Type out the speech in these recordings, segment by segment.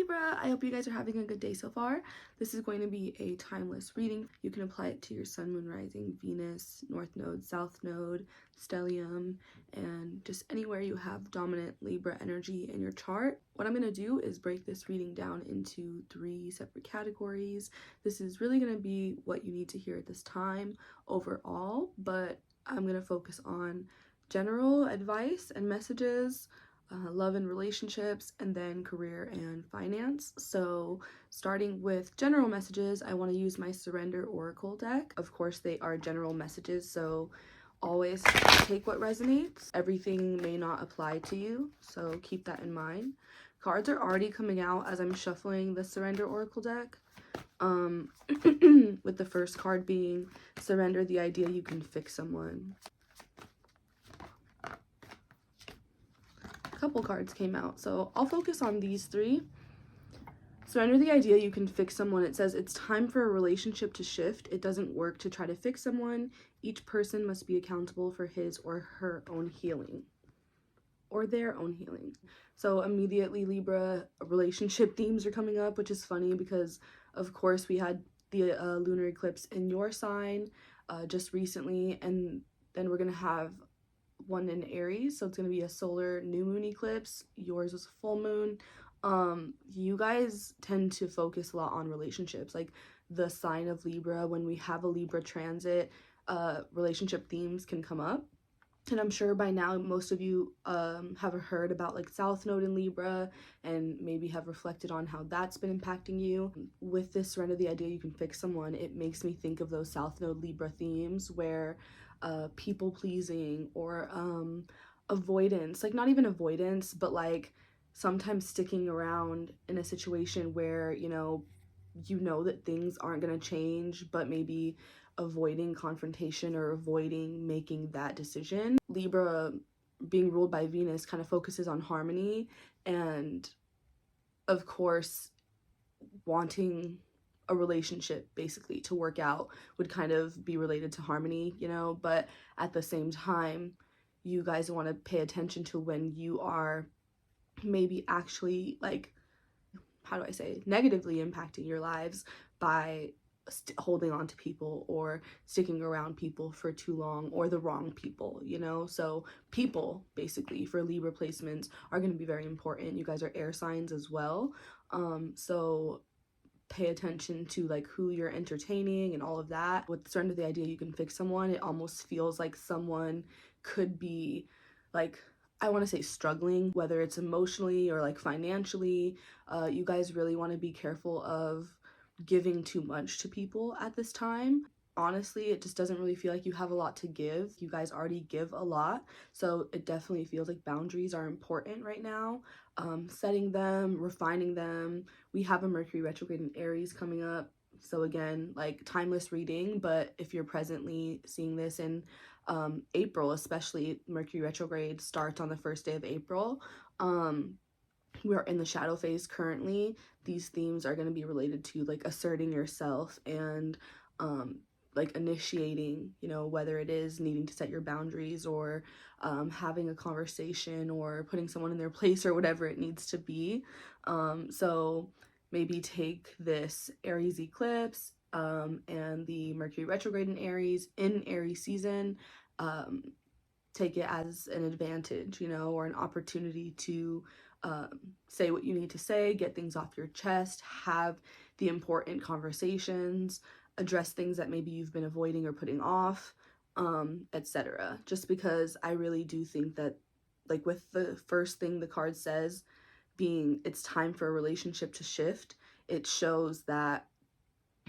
Libra, I hope you guys are having a good day so far. This is going to be a timeless reading. You can apply it to your sun, moon, rising, Venus, north node, south node, stellium, and just anywhere you have dominant Libra energy in your chart. What I'm going to do is break this reading down into 3 separate categories. This is really going to be what you need to hear at this time overall, but I'm going to focus on general advice and messages, love and relationships, and then career and finance. So starting with general messages, I want to use my Surrender Oracle deck. Of course, they are general messages, so always take what resonates. Everything may not apply to you, so keep that in mind. Cards are already coming out as I'm shuffling the Surrender Oracle deck. With the first card being Surrender the Idea You Can Fix Someone. Couple cards came out, so I'll focus on these 3. Surrender the Idea You Can Fix Someone. It says it's time for a relationship to shift. It doesn't work to try to fix someone. Each person must be accountable for his or her own healing, or their own healing. So immediately, Libra, relationship themes are coming up, which is funny because of course we had the lunar eclipse in your sign just recently, and then we're gonna have one in Aries, so it's going to be a solar new moon eclipse. Yours was a full moon. You guys tend to focus a lot on relationships, like the sign of Libra. When we have a Libra transit, relationship themes can come up, and I'm sure by now most of you have heard about like South Node in Libra and maybe have reflected on how that's been impacting you. With this Surrender the Idea You Can Fix Someone, it makes me think of those South Node Libra themes where people pleasing or avoidance, like not even avoidance, but like sometimes sticking around in a situation where you know that things aren't going to change, but maybe avoiding confrontation or avoiding making that decision. Libra, being ruled by Venus, kind of focuses on harmony, and of course wanting a relationship basically to work out would kind of be related to harmony, you know, but at the same time you guys want to pay attention to when you are maybe actually, like, how do I say, negatively impacting your lives by holding on to people or sticking around people for too long, or the wrong people, you know. So people basically for Libra placements are going to be very important. You guys are air signs as well, so pay attention to like who you're entertaining and all of that. With Surrender the Idea You Can Fix Someone, it almost feels like someone could be, like, I want to say struggling, whether it's emotionally or like financially. You guys really want to be careful of giving too much to people at this time. Honestly, it just doesn't really feel like you have a lot to give. You guys already give a lot, so it definitely feels like boundaries are important right now. Setting them, refining them. We have a Mercury retrograde in Aries coming up, so again, like, timeless reading, but if you're presently seeing this in April, especially, Mercury retrograde starts on the first day of April. We are in the shadow phase currently. These themes are going to be related to like asserting yourself and like initiating, you know, whether it is needing to set your boundaries or having a conversation or putting someone in their place or whatever it needs to be. So maybe take this Aries eclipse and the Mercury retrograde in Aries season, take it as an advantage, you know, or an opportunity to say what you need to say, get things off your chest, have the important conversations, address things that maybe you've been avoiding or putting off, etc. Just because I really do think that, like, with the first thing the card says being it's time for a relationship to shift, it shows that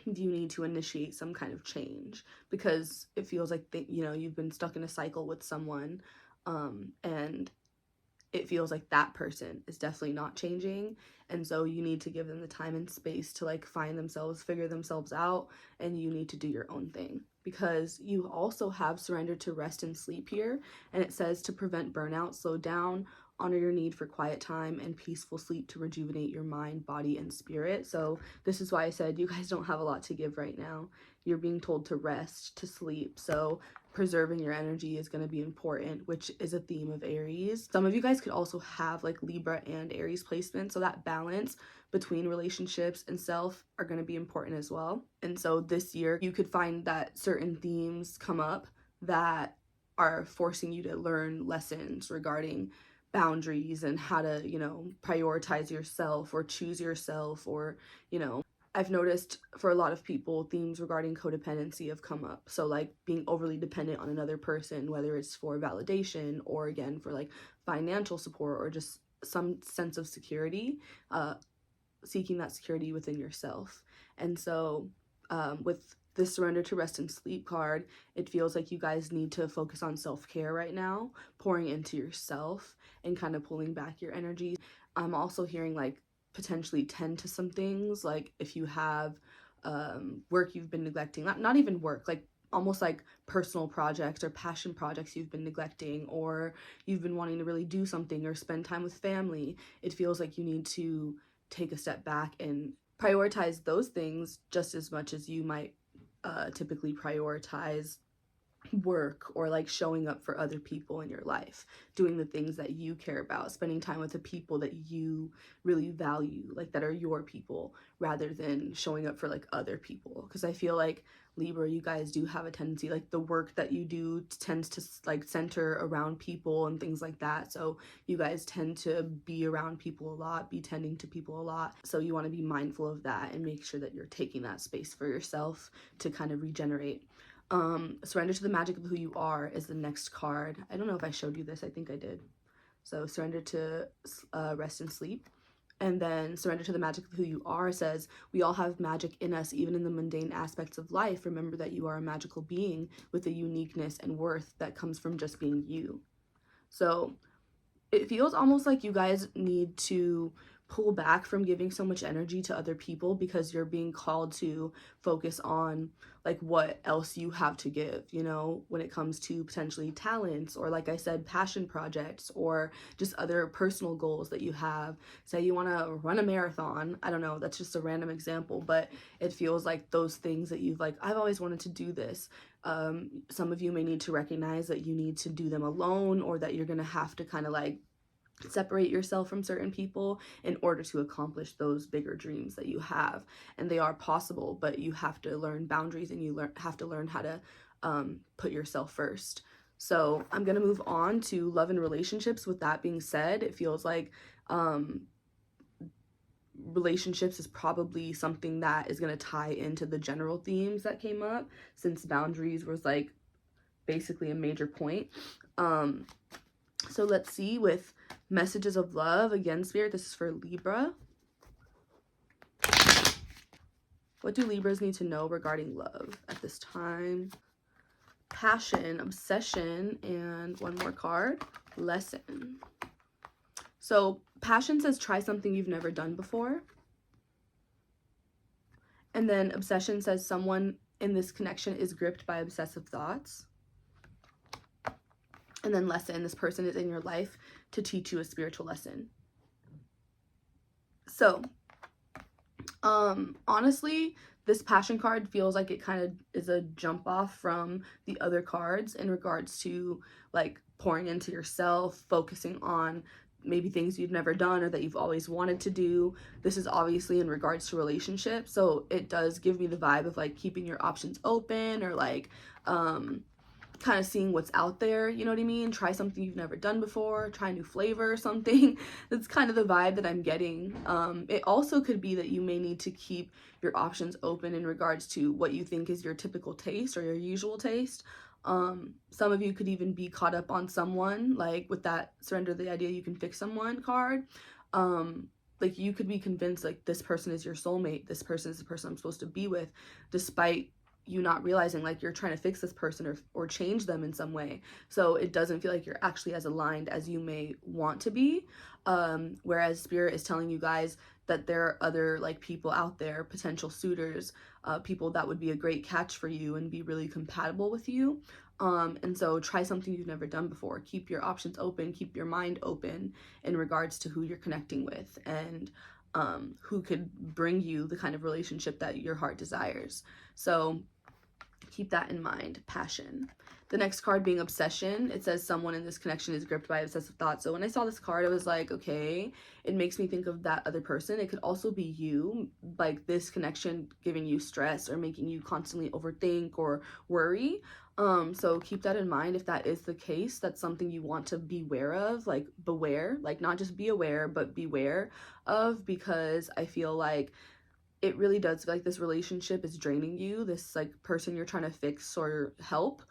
you need to initiate some kind of change, because it feels like you know, you've been stuck in a cycle with someone, and it feels like that person is definitely not changing, and so you need to give them the time and space to like find themselves, figure themselves out, and you need to do your own thing, because you also have Surrender to Rest and Sleep here, and it says to prevent burnout, slow down, Honor your need for quiet time and peaceful sleep to rejuvenate your mind, body, and spirit. So this is why I said you guys don't have a lot to give right now. You're being told to rest, to sleep. So preserving your energy is going to be important, which is a theme of Aries. Some of you guys could also have like Libra and Aries placement, so that balance between relationships and self are going to be important as well. And so this year you could find that certain themes come up that are forcing you to learn lessons regarding boundaries and how to, you know, prioritize yourself or choose yourself, or, you know, I've noticed for a lot of people, themes regarding codependency have come up. So like being overly dependent on another person, whether it's for validation or again for like financial support or just some sense of security, seeking that security within yourself. And so with the surrender to rest and sleep card, it feels like you guys need to focus on self-care right now, pouring into yourself and kind of pulling back your energy. I'm also hearing like potentially tend to some things, like if you have work you've been neglecting, not even work, like almost like personal projects or passion projects you've been neglecting, or you've been wanting to really do something or spend time with family. It feels like you need to take a step back and prioritize those things just as much as you might typically prioritize work or like showing up for other people in your life, doing the things that you care about, spending time with the people that you really value, like that are your people, rather than showing up for like other people. Because I feel like Libra, you guys do have a tendency, like the work that you do tends to like center around people and things like that. So you guys tend to be around people a lot, be tending to people a lot. So you want to be mindful of that and make sure that you're taking that space for yourself to kind of regenerate. Surrender to the magic of who you are is the next card. I don't know if I showed you this. I think I did. So surrender to rest and sleep. And then surrender to the magic of who you are says, we all have magic in us, even in the mundane aspects of life. Remember that you are a magical being with a uniqueness and worth that comes from just being you. So it feels almost like you guys need to pull back from giving so much energy to other people, because you're being called to focus on like what else you have to give, you know, when it comes to potentially talents or, like I said, passion projects or just other personal goals that you have. Say you want to run a marathon, I don't know, that's just a random example, but it feels like those things that you've like, I've always wanted to do this. Some of you may need to recognize that you need to do them alone, or that you're gonna have to kind of like separate yourself from certain people in order to accomplish those bigger dreams that you have. And they are possible, but you have to learn boundaries, and you have to learn how to put yourself first. So I'm gonna move on to love and relationships. With that being said, it feels like relationships is probably something that is going to tie into the general themes that came up, since boundaries was like basically a major point. So let's see, with messages of love, again, Spirit, this is for Libra. What do Libras need to know regarding love at this time? Passion, obsession, and one more card, lesson. So passion says try something you've never done before. And then obsession says someone in this connection is gripped by obsessive thoughts. And then lesson, this person is in your life to teach you a spiritual lesson. So, honestly, this passion card feels like it kind of is a jump off from the other cards in regards to like pouring into yourself, focusing on maybe things you've never done or that you've always wanted to do. This is obviously in regards to relationships, so it does give me the vibe of like keeping your options open, or like kind of seeing what's out there, you know what I mean? Try something you've never done before, try a new flavor or something. That's kind of the vibe that I'm getting. It also could be that you may need to keep your options open in regards to what you think is your typical taste or your usual taste. Some of you could even be caught up on someone, like with that surrender the idea you can fix someone card. Like you could be convinced like this person is your soulmate, this person is the person I'm supposed to be with, despite you not realizing like you're trying to fix this person or change them in some way. So it doesn't feel like you're actually as aligned as you may want to be. Whereas Spirit is telling you guys, that there are other like people out there, potential suitors, people that would be a great catch for you and be really compatible with you. And so try something you've never done before. Keep your options open, keep your mind open in regards to who you're connecting with and who could bring you the kind of relationship that your heart desires. So keep that in mind. Passion. The next card being obsession. It says someone in this connection is gripped by obsessive thoughts. So when I saw this card, I was like, okay, it makes me think of that other person. It could also be you, like this connection giving you stress or making you constantly overthink or worry. So keep that in mind. If that is the case, that's something you want to beware of, like beware, like not just be aware, but beware of, because I feel like it really does feel like this relationship is draining you, this like person you're trying to fix or help.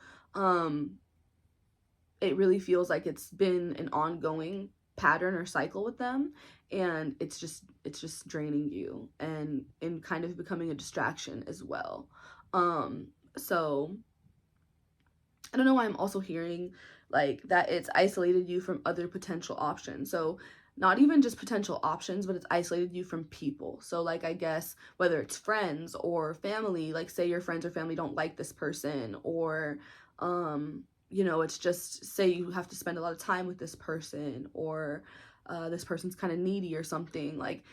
It really feels like it's been an ongoing pattern or cycle with them, and it's just draining you and kind of becoming a distraction as well. So I don't know why I'm also hearing like that it's isolated you from other potential options. So not even just potential options, but it's isolated you from people. So like, I guess whether it's friends or family, like say your friends or family don't like this person, or you know, it's just say you have to spend a lot of time with this person, or this person's kind of needy or something. Like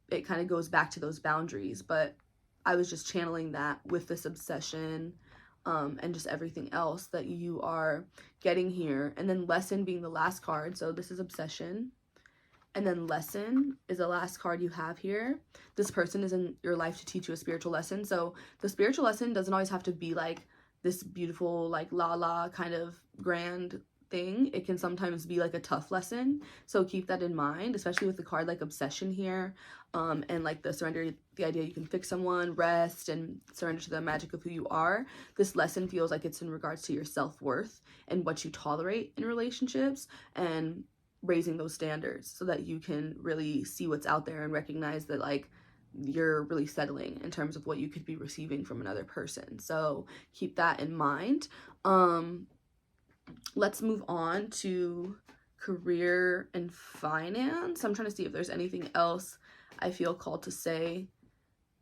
it kind of goes back to those boundaries. But I was just channeling that with this obsession, and just everything else that you are getting here. And then lesson being the last card. So this is obsession. And then lesson is the last card you have here. This person is in your life to teach you a spiritual lesson. So the spiritual lesson doesn't always have to be like this beautiful, like la kind of grand thing. It can sometimes be like a tough lesson. So keep that in mind, especially with the card like obsession here, and like the surrender, the idea you can fix someone, rest, and surrender to the magic of who you are. This lesson feels like it's in regards to your self-worth and what you tolerate in relationships, and raising those standards so that you can really see what's out there and recognize that like you're really settling in terms of what you could be receiving from another person. So keep that in mind. Let's move on to career and finance. I'm trying to see if there's anything else I feel called to say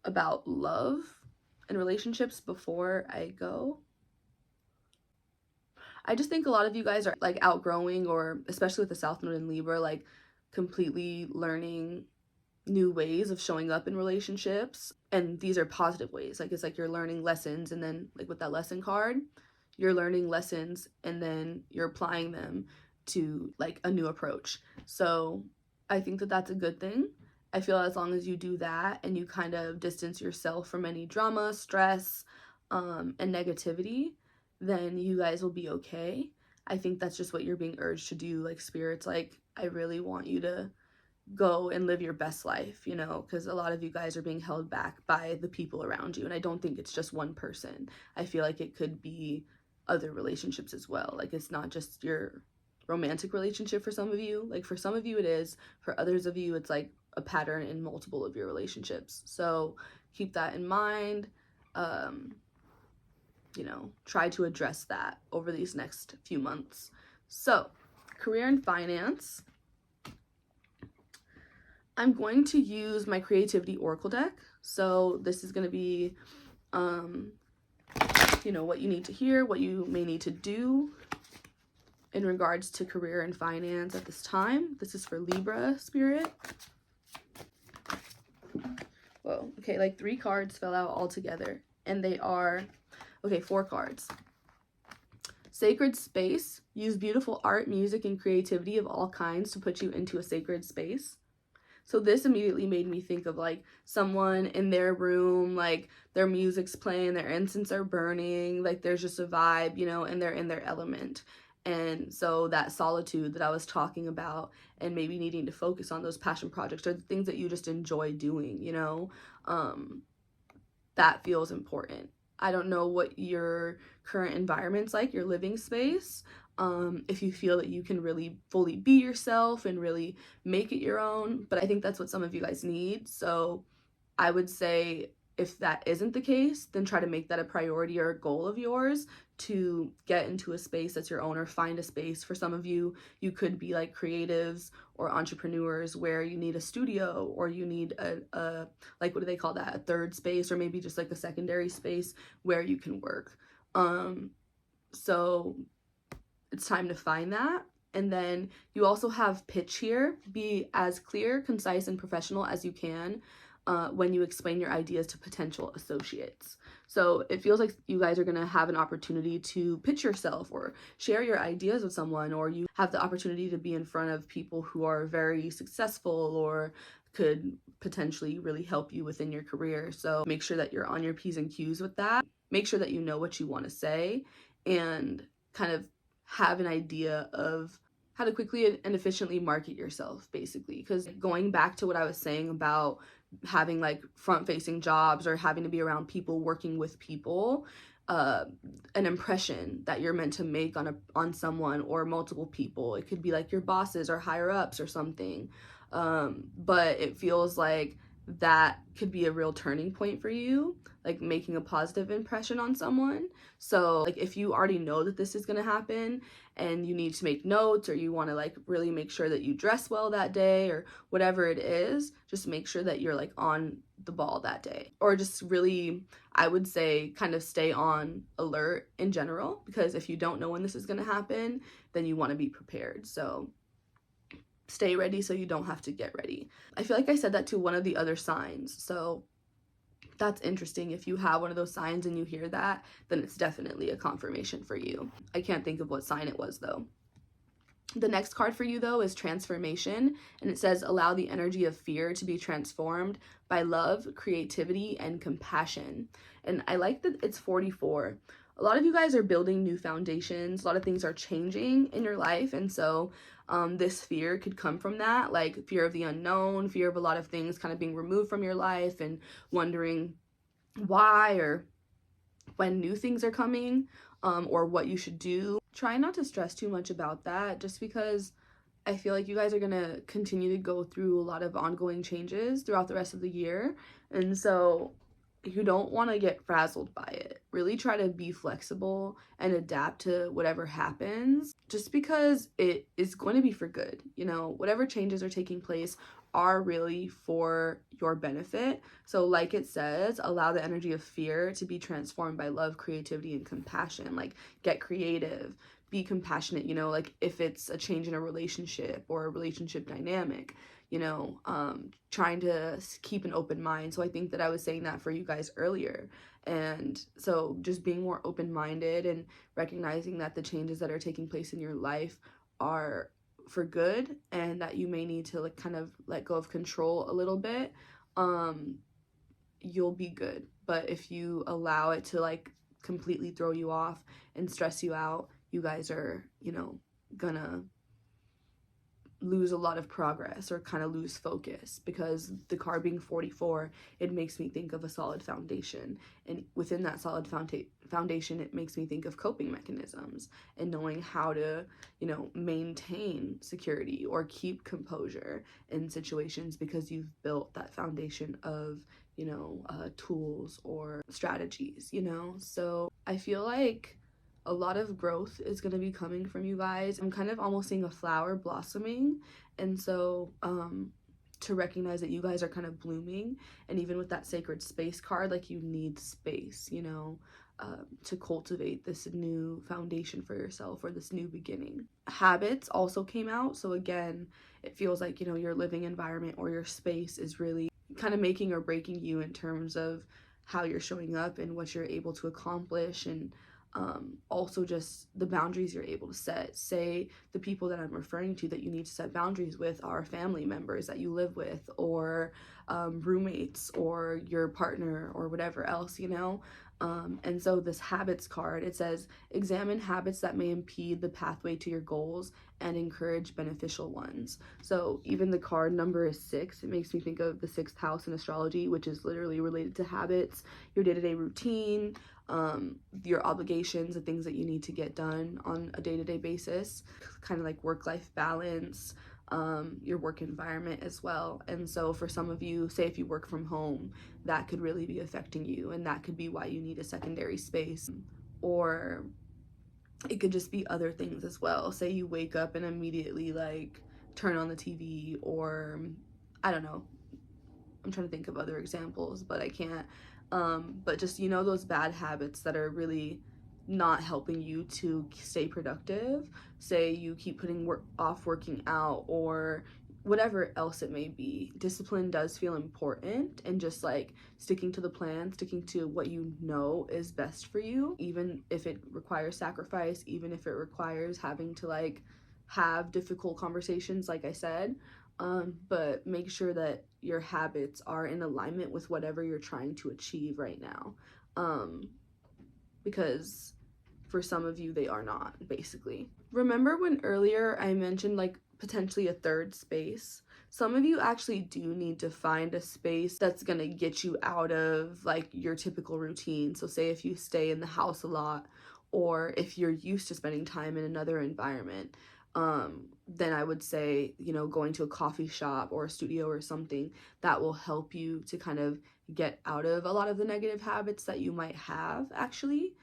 about love and relationships before I go. I just think a lot of you guys are like outgrowing, or especially with the South Node in Libra, like completely learning new ways of showing up in relationships. And these are positive ways. Like it's like you're learning lessons, and then like with that lesson card, you're learning lessons and then you're applying them to like a new approach. So I think that that's a good thing. I feel as long as you do that and you kind of distance yourself from any drama, stress, and negativity, then you guys will be okay. I think that's just what you're being urged to do. Like spirit's like, I really want you to go and live your best life, you know, because a lot of you guys are being held back by the people around you. And I don't think it's just one person. I feel like it could be other relationships as well. Like it's not just your romantic relationship for some of you. Like for some of you it is, for others of you it's like a pattern in multiple of your relationships. So keep that in mind. You know, try to address that over these next few months. So career and finance, I'm going to use my creativity oracle deck. So this is going to be you know, what you need to hear, what you may need to do in regards to career and finance at this time. This is for Libra spirit. Whoa, okay, like 3 cards fell out all together, and they are, okay, 4 cards. Sacred space. Use beautiful art, music, and creativity of all kinds to put you into a sacred space. So this immediately made me think of like someone in their room, like their music's playing, their incense are burning, like there's just a vibe, you know, and they're in their element. And so that solitude that I was talking about, and maybe needing to focus on those passion projects or the things that you just enjoy doing, you know, that feels important. I don't know what your current environment's like, your living space. If you feel that you can really fully be yourself and really make it your own, but I think that's what some of you guys need. So I would say if that isn't the case, then try to make that a priority or a goal of yours to get into a space that's your own, or find a space. For some of you, you could be like creatives or entrepreneurs where you need a studio, or you need a like, what do they call that, a third space, or maybe just like a secondary space where you can work. So it's time to find that. And then you also have pitch here. Be as clear, concise, and professional as you can when you explain your ideas to potential associates. So it feels like you guys are going to have an opportunity to pitch yourself or share your ideas with someone, or you have the opportunity to be in front of people who are very successful or could potentially really help you within your career. So make sure that you're on your P's and Q's with that. Make sure that you know what you want to say, and kind of have an idea of how to quickly and efficiently market yourself, basically. Because going back to what I was saying about having like front-facing jobs or having to be around people, working with people, an impression that you're meant to make on someone or multiple people. It could be like your bosses or higher ups or something. But it feels like that could be a real turning point for you, like making a positive impression on someone. So like if you already know that this is going to happen and you need to make notes, or you want to like really make sure that you dress well that day, or whatever it is, just make sure that you're like on the ball that day. Or just really, I would say, kind of stay on alert in general, because if you don't know when this is going to happen, then you want to be prepared. So stay ready so you don't have to get ready. I feel like I said that to one of the other signs, so that's interesting. If you have one of those signs and you hear that, then it's definitely a confirmation for you. I can't think of what sign it was though. The next card for you though is transformation, and it says allow the energy of fear to be transformed by love, creativity, and compassion. And I like that it's 44. A lot of you guys are building new foundations. A lot of things are changing in your life, and so this fear could come from that, like fear of the unknown, fear of a lot of things kind of being removed from your life, and wondering why or when new things are coming, or what you should do. Try not to stress too much about that, just because I feel like you guys are going to continue to go through a lot of ongoing changes throughout the rest of the year, and so you don't want to get frazzled by it. Really try to be flexible and adapt to whatever happens, just because it is going to be for good. You know, whatever changes are taking place are really for your benefit. So like it says, allow the energy of fear to be transformed by love, creativity, and compassion. Like, get creative, be compassionate, you know, like if it's a change in a relationship or a relationship dynamic, you know, trying to keep an open mind. So I think that I was saying that for you guys earlier. And so just being more open-minded and recognizing that the changes that are taking place in your life are for good, and that you may need to like kind of let go of control a little bit, you'll be good. But if you allow it to like completely throw you off and stress you out, you guys are, you know, gonna lose a lot of progress or kind of lose focus. Because the card being 44, it makes me think of a solid foundation, and within that solid foundation, it makes me think of coping mechanisms and knowing how to, you know, maintain security or keep composure in situations, because you've built that foundation of, you know, tools or strategies, you know. So I feel like a lot of growth is going to be coming from you guys. I'm kind of almost seeing a flower blossoming, and so to recognize that you guys are kind of blooming. And even with that sacred space card, like, you need space, you know, to cultivate this new foundation for yourself, or this new beginning. Habits also came out, so again, it feels like, you know, your living environment or your space is really kind of making or breaking you in terms of how you're showing up and what you're able to accomplish, and also just the boundaries you're able to set. Say the people that I'm referring to that you need to set boundaries with are family members that you live with, or roommates, or your partner, or whatever else, you know. And so this habits card, it says examine habits that may impede the pathway to your goals and encourage beneficial ones. So even the card number is 6. It makes me think of the 6th house in astrology, which is literally related to habits, your day-to-day routine, your obligations, the things that you need to get done on a day-to-day basis, kind of like work-life balance, your work environment as well. And so for some of you, say if you work from home, that could really be affecting you, and that could be why you need a secondary space. Or it could just be other things as well. Say you wake up and immediately like turn on the TV, or I don't know, I'm trying to think of other examples, but I can't. But just, you know, those bad habits that are really not helping you to stay productive. Say you keep putting off working out, or whatever else it may be. Discipline does feel important, and just like sticking to the plan, sticking to what you know is best for you, even if it requires sacrifice, even if it requires having to like have difficult conversations, like I said. But make sure that your habits are in alignment with whatever you're trying to achieve right now. Because for some of you, they are not, basically. Remember when earlier I mentioned like potentially a third space? Some of you actually do need to find a space that's gonna get you out of like your typical routine. So say if you stay in the house a lot, or if you're used to spending time in another environment, then I would say, you know, going to a coffee shop or a studio or something that will help you to kind of get out of a lot of the negative habits that you might have, actually.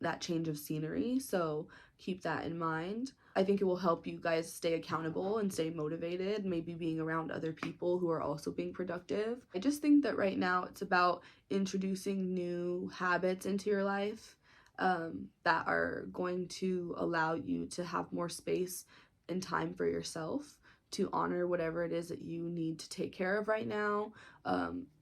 That change of scenery. So keep that in mind. I think it will help you guys stay accountable and stay motivated, maybe being around other people who are also being productive. I just think that right now it's about introducing new habits into your life that are going to allow you to have more space and time for yourself, to honor whatever it is that you need to take care of right now,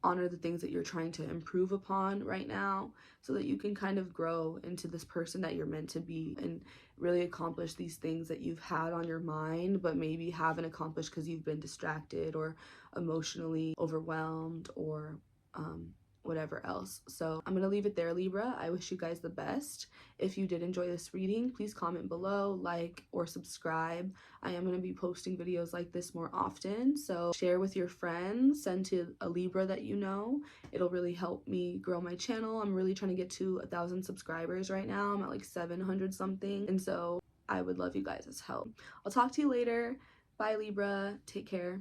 honor the things that you're trying to improve upon right now, so that you can kind of grow into this person that you're meant to be, and really accomplish these things that you've had on your mind but maybe haven't accomplished because you've been distracted or emotionally overwhelmed, or whatever else. So I'm gonna leave it there, Libra. I wish you guys the best. If you did enjoy this reading, please comment below, like, or subscribe. I am gonna be posting videos like this more often, so share with your friends, send to a Libra that you know. It'll really help me grow my channel. I'm really trying to get to 1,000 subscribers right now. I'm at like 700 something, and so I would love you guys' help. I'll talk to you later. Bye, Libra. Take care.